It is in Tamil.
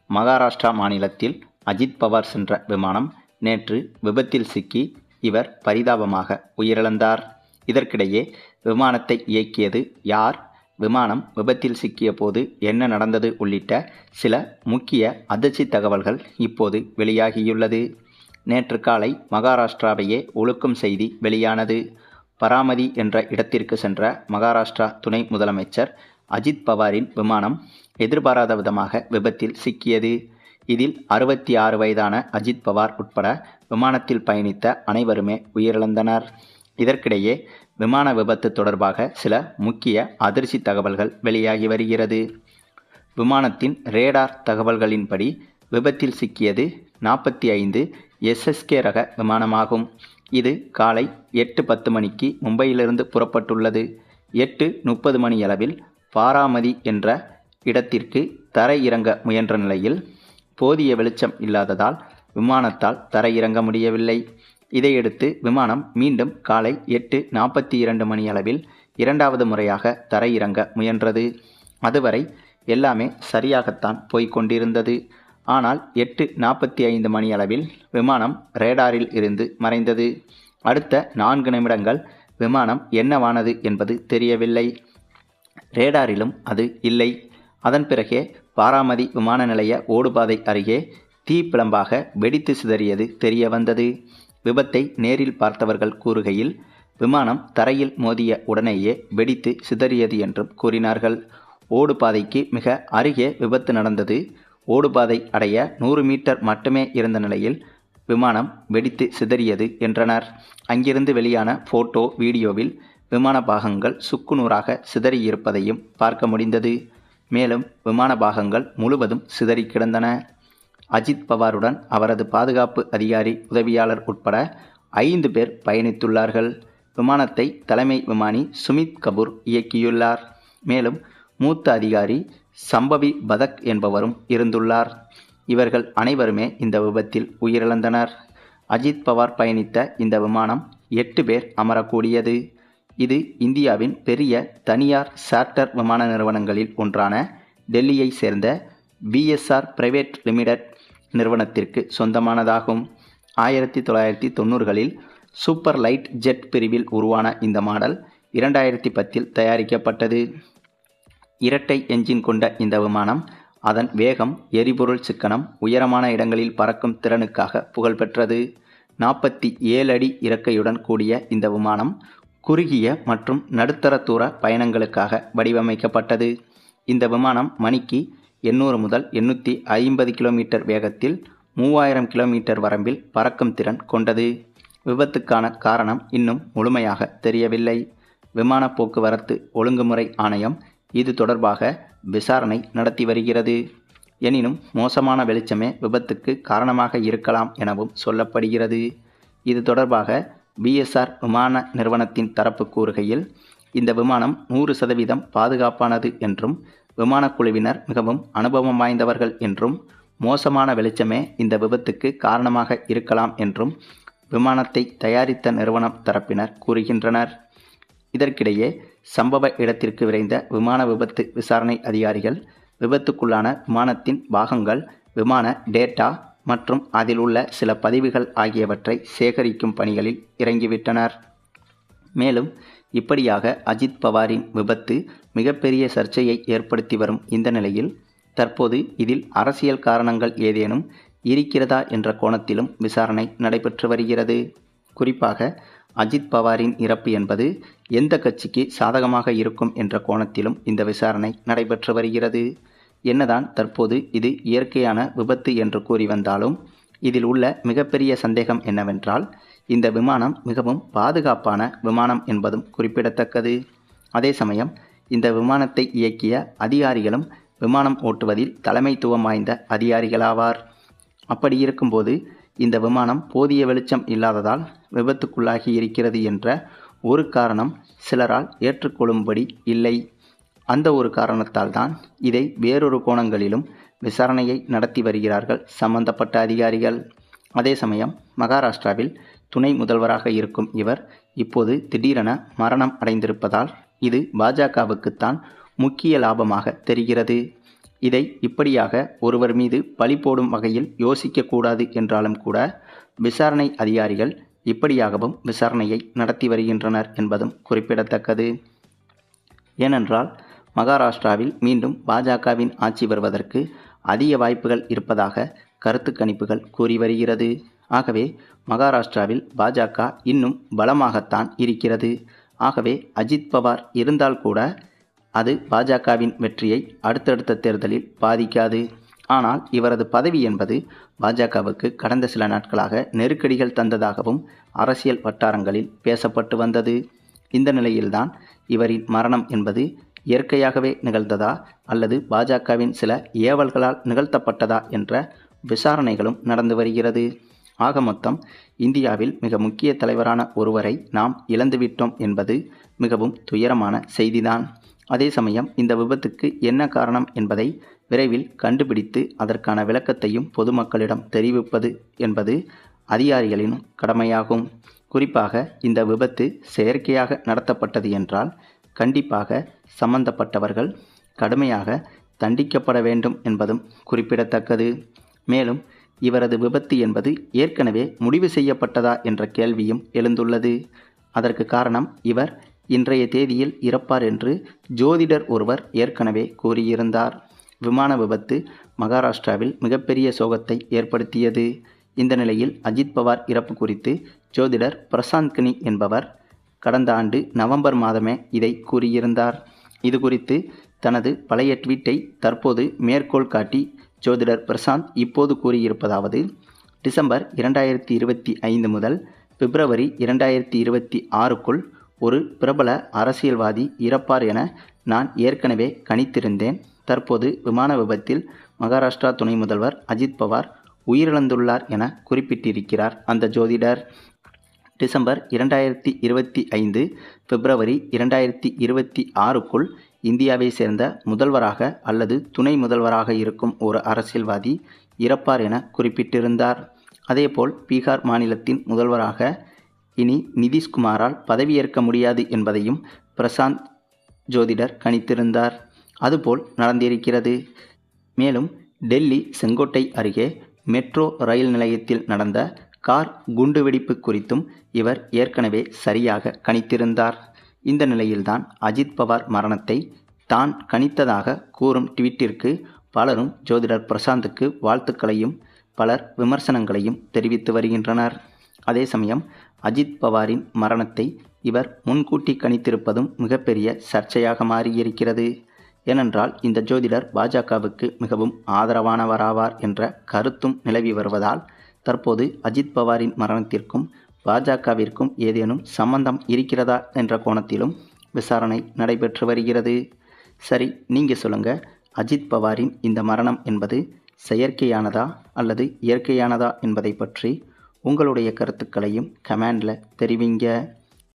மகாராஷ்டிரா மாநிலத்தில் அஜித் பவார் சென்ற விமானம் நேற்று விபத்தில் சிக்கி இவர் பரிதாபமாக உயிரிழந்தார். இதற்கிடையே விமானத்தை இயக்கியது யார், விமானம் விபத்தில் சிக்கிய போது என்ன நடந்தது உள்ளிட்ட சில முக்கிய அதிர்ச்சி தகவல்கள் இப்போது வெளியாகியுள்ளது. நேற்று காலை மகாராஷ்டிராவையே உலுக்கும் செய்தி வெளியானது. பராமதி என்ற இடத்திற்கு சென்ற மகாராஷ்டிரா துணை முதலமைச்சர் அஜித் பவாரின் விமானம் எதிர்பாராத விதமாக விபத்தில் சிக்கியது. இதில் 66 வயதான அஜித் பவார் உட்பட விமானத்தில் பயணித்த அனைவருமே உயிரிழந்தனர். இதற்கிடையே விமான விபத்து தொடர்பாக சில முக்கிய அதிர்ச்சி தகவல்கள் வெளியாகி வருகிறது. விமானத்தின் ரேடார் தகவல்களின்படி விபத்தில் சிக்கியது 45 SSK ரக விமானமாகும். இது காலை 8:10 மணிக்கு மும்பையிலிருந்து புறப்பட்டுள்ளது. 8:30 மணியளவில் பாராமதி என்ற இடத்திற்கு தரையிறங்க முயன்ற நிலையில் போதிய வெளிச்சம் இல்லாததால் விமானத்தால் தரையிறங்க முடியவில்லை. இதையடுத்து விமானம் மீண்டும் காலை 8:42 மணியளவில் இரண்டாவது முறையாக தரையிறங்க முயன்றது. அதுவரை எல்லாமே சரியாகத்தான் போய்கொண்டிருந்தது. ஆனால் 8:45 மணியளவில் விமானம் ரேடாரில் இருந்து மறைந்தது. அடுத்த 4 நிமிடங்கள் விமானம் என்னவானது என்பது தெரியவில்லை. ரேடாரிலும் அது இல்லை. அதன் பிறகே பாராமதி விமான நிலைய ஓடுபாதை அருகே தீப்பிழம்பாக வெடித்து சிதறியது தெரிய வந்தது. விபத்தை நேரில் பார்த்தவர்கள் கூறுகையில் விமானம் தரையில் மோதிய உடனேயே வெடித்து சிதறியது என்றும் கூறினார்கள். ஓடுபாதைக்கு மிக அருகே விபத்து நடந்தது. ஓடுபாதை அடைய 100 மீட்டர் மட்டுமே இருந்த நிலையில் விமானம் வெடித்து சிதறியது என்றனர். அங்கிருந்து வெளியான போட்டோ, வீடியோவில் விமான பாகங்கள் சுக்குநூறாக சிதறியிருப்பதையும் பார்க்க முடிந்தது. மேலும் விமான பாகங்கள் முழுவதும் சிதறி கிடந்தன. அஜித் பவாருடன் அவரது பாதுகாப்பு அதிகாரி, உதவியாளர் உட்பட 5 பேர் பயணித்துள்ளார்கள். விமானத்தை தலைமை விமானி சுமித் கபூர் இயக்கியுள்ளார். மேலும் மூத்த அதிகாரி சம்பவி பதக் என்பவரும் இருந்துள்ளார். இவர்கள் அனைவருமே இந்த விபத்தில் உயிரிழந்தனர். அஜித் பவார் பயணித்த இந்த விமானம் 8 பேர் அமரக்கூடியது. இது இந்தியாவின் பெரிய தனியார் சார்ட்டர் விமான நிறுவனங்களில் ஒன்றான டெல்லியை சேர்ந்த BSR பிரைவேட் லிமிடெட் நிறுவனத்திற்கு சொந்தமானதாகும். 1990களில் சூப்பர் லைட் ஜெட் பிரிவில் உருவான இந்த மாடல் 2010இல் தயாரிக்கப்பட்டது. இரட்டை என்ஜின் கொண்ட இந்த விமானம் அதன் வேகம், எரிபொருள் சிக்கனம், உயரமான இடங்களில் பறக்கும் திறனுக்காக புகழ்பெற்றது. 47 அடி இறக்கையுடன் கூடிய இந்த விமானம் குறுகிய மற்றும் நடுத்தர தூர பயணங்களுக்காக வடிவமைக்கப்பட்டது. இந்த விமானம் மணிக்கு 800 முதல் 850 கிலோமீட்டர் வேகத்தில் 3000 கிலோமீட்டர் வரம்பில் பறக்கும் திறன் கொண்டது. விபத்துக்கான காரணம் இன்னும் முழுமையாக தெரியவில்லை. விமான போக்குவரத்து ஒழுங்குமுறை ஆணையம் இது தொடர்பாக விசாரணை நடத்தி வருகிறது. எனினும் மோசமான வெளிச்சமே விபத்துக்கு காரணமாக இருக்கலாம் எனவும் சொல்லப்படுகிறது. இது தொடர்பாக BSR விமான நிறுவனத்தின் தரப்பு கூறுகையில் இந்த விமானம் 100% பாதுகாப்பானது என்றும் விமானக்குழுவினர் மிகவும் அனுபவம் வாய்ந்தவர்கள் என்றும் மோசமான வெளிச்சமே இந்த விபத்துக்கு காரணமாக இருக்கலாம் என்றும் விமானத்தை தயாரித்த நிறுவனம் தரப்பினர் கூறுகின்றனர். இதற்கிடையே சம்பவ இடத்திற்கு விரைந்த விமான விபத்து விசாரணை அதிகாரிகள் விபத்துக்குள்ளான விமானத்தின் பாகங்கள், விமான டேட்டா மற்றும் அதில் உள்ள சில பதிவுகள் ஆகியவற்றை சேகரிக்கும் பணிகளில் இறங்கிவிட்டனர். மேலும் இப்படியாக அஜித் பவாரின் விபத்து மிகப்பெரிய சர்ச்சையை ஏற்படுத்தி வரும் இந்த நிலையில் தற்போது இதில் அரசியல் காரணங்கள் ஏதேனும் இருக்கிறதா என்ற கோணத்திலும் விசாரணை நடைபெற்று வருகிறது. குறிப்பாக அஜித் பவாரின் இறப்பு என்பது எந்த கட்சிக்கு சாதகமாக இருக்கும் என்ற கோணத்திலும் இந்த விசாரணை நடைபெற்று வருகிறது. என்னதான் தற்போது இது இயற்கையான விபத்து என்று கூறி வந்தாலும் இதில் உள்ள மிகப்பெரிய சந்தேகம் என்னவென்றால் இந்த விமானம் மிகவும் பாதுகாப்பான விமானம் என்பதும் குறிப்பிடத்தக்கது. அதே சமயம் இந்த விமானத்தை இயக்கிய அதிகாரிகளும் விமானம் ஓட்டுவதில் தலைமைத்துவம் வாய்ந்த அதிகாரிகளாவார். அப்படி இருக்கும்போது இந்த விமானம் போதிய வெளிச்சம் இல்லாததால் விபத்துக்குள்ளாகி இருக்கிறது என்ற ஒரு காரணம் சிலரால் ஏற்றுக்கொள்ளும்படி இல்லை. அந்த ஒரு காரணத்தால் தான் இதை வேறொரு கோணங்களிலும் விசாரணையை நடத்தி வருகிறார்கள் சம்பந்தப்பட்ட அதிகாரிகள். அதே சமயம் மகாராஷ்டிராவில் துணை முதல்வராக இருக்கும் இவர் இப்போது திடீரென மரணம் அடைந்திருப்பதால் இது பாஜகவுக்குத்தான் முக்கிய லாபமாக தெரிகிறது. இதை இப்படியாக ஒருவர் மீது பழி போடும் வகையில் யோசிக்கக்கூடாது என்றாலும் கூட விசாரணை அதிகாரிகள் இப்படியாகவும் விசாரணையை நடத்தி வருகின்றனர் என்பதும் குறிப்பிடத்தக்கது. ஏனென்றால் மகாராஷ்டிராவில் மீண்டும் பாஜகவின் ஆட்சி வருவதற்கு அதிக வாய்ப்புகள் இருப்பதாக கருத்து கணிப்புகள் கூறி வருகிறது. ஆகவே மகாராஷ்டிராவில் பாஜக இன்னும் பலமாகத்தான் இருக்கிறது. ஆகவே அஜித் பவார் இருந்தால் கூட அது பாஜகவின் வெற்றியை அடுத்தடுத்த தேர்தலில் பாதிக்காது. ஆனால் இவரது பதவி என்பது பாஜகவுக்கு கடந்த சில நாட்களாக நெருக்கடிகள் தந்ததாகவும் அரசியல் வட்டாரங்களில் பேசப்பட்டு வந்தது. இந்த நிலையில்தான் இவரின் மரணம் என்பது இயற்கையாகவே நிகழ்ந்ததா அல்லது பாஜகவின் சில ஏவல்களால் நிகழ்த்தப்பட்டதா என்ற விசாரணைகளும் நடந்து வருகிறது. ஆக மொத்தம் இந்தியாவில் மிக முக்கிய தலைவரான ஒருவரை நாம் இழந்துவிட்டோம் என்பது மிகவும் துயரமான செய்திதான். அதே சமயம் இந்த விபத்துக்கு என்ன காரணம் என்பதை விரைவில் கண்டுபிடித்து அதற்கான விளக்கத்தையும் பொதுமக்களிடம் தெரிவிப்பது என்பது அதிகாரிகளின் கடமையாகும். குறிப்பாக இந்த விபத்து செயற்கையாக நடத்தப்பட்டது என்றால் கண்டிப்பாக சம்பந்தப்பட்டவர்கள் கடுமையாக தண்டிக்கப்பட வேண்டும் என்பதும் குறிப்பிடத்தக்கது. மேலும் இவரது விபத்து என்பது ஏற்கனவே முடிவு செய்யப்பட்டதா என்ற கேள்வியும் எழுந்துள்ளது. அதற்கு காரணம் இவர் இன்றைய தேதியில் இறப்பார் என்று ஜோதிடர் ஒருவர் ஏற்கனவே கூறியிருந்தார். விமான விபத்து மகாராஷ்டிராவில் மிகப்பெரிய சோகத்தை ஏற்படுத்தியது. இந்த நிலையில் அஜித் பவார் இறப்பு குறித்து ஜோதிடர் பிரசாந்த் கனி என்பவர் கடந்த ஆண்டு நவம்பர் மாதமே இதை கூறியிருந்தார். இது குறித்து தனது பழைய ட்வீட்டை தற்போது மேற்கோள் காட்டி ஜோதிடர் பிரசாந்த் இப்போது கூறியிருப்பதாவது: டிசம்பர் 2025 முதல் பிப்ரவரி 2026க்குள் ஒரு பிரபல அரசியல்வாதி இறப்பார் என நான் ஏற்கனவே கணித்திருந்தேன். தற்போது விமான விபத்தில் மகாராஷ்டிரா துணை முதல்வர் அஜித் பவார் உயிரிழந்துள்ளார் என குறிப்பிட்டிருக்கிறார் அந்த ஜோதிடர். டிசம்பர் 2025 பிப்ரவரி 2026க்குள் இந்தியாவை சேர்ந்த முதல்வராக அல்லது துணை முதல்வராக இருக்கும் ஒரு அரசியல்வாதி இறப்பார் என குறிப்பிட்டிருந்தார். அதேபோல் பீகார் மாநிலத்தின் முதல்வராக இனி நிதிஷ்குமாரால் பதவியேற்க முடியாது என்பதையும் பிரசாந்த் ஜோதிடர் கணித்திருந்தார். அதுபோல் நடந்திருக்கிறது. மேலும் டெல்லி செங்கோட்டை அருகே மெட்ரோ ரயில் நிலையத்தில் நடந்த கார் குண்டுவெடிப்பு குறித்தும் இவர் ஏற்கனவே சரியாக கணித்திருந்தார். இந்த நிலையில்தான் அஜித் பவார் மரணத்தை தான் கணித்ததாக கூறும் ட்வீட்டிற்கு பலரும் ஜோதிடர் பிரசாந்துக்கு வாழ்த்துக்களையும் பலர் விமர்சனங்களையும் தெரிவித்து வருகின்றனர். அதே சமயம் அஜித் பவாரின் மரணத்தை இவர் முன்கூட்டி கணித்திருப்பதும் மிகப்பெரிய சர்ச்சையாக மாறியிருக்கிறது. ஏனென்றால் இந்த ஜோதிடர் பாஜகவுக்கு மிகவும் ஆதரவானவராவார் என்ற கருத்தும் நிலவி வருவதால் தற்போது அஜித் பவாரின் மரணத்திற்கும் பாஜகவிற்கும் ஏதேனும் சம்பந்தம் இருக்கிறதா என்ற கோணத்திலும் விசாரணை நடைபெற்று வருகிறது. சரி, நீங்கள் சொல்லுங்கள், அஜித் பவாரின் இந்த மரணம் என்பது செயற்கையானதா அல்லது இயற்கையானதா என்பதை பற்றி உங்களுடைய கருத்துக்களையும் கமெண்டில் தெரிவிங்க.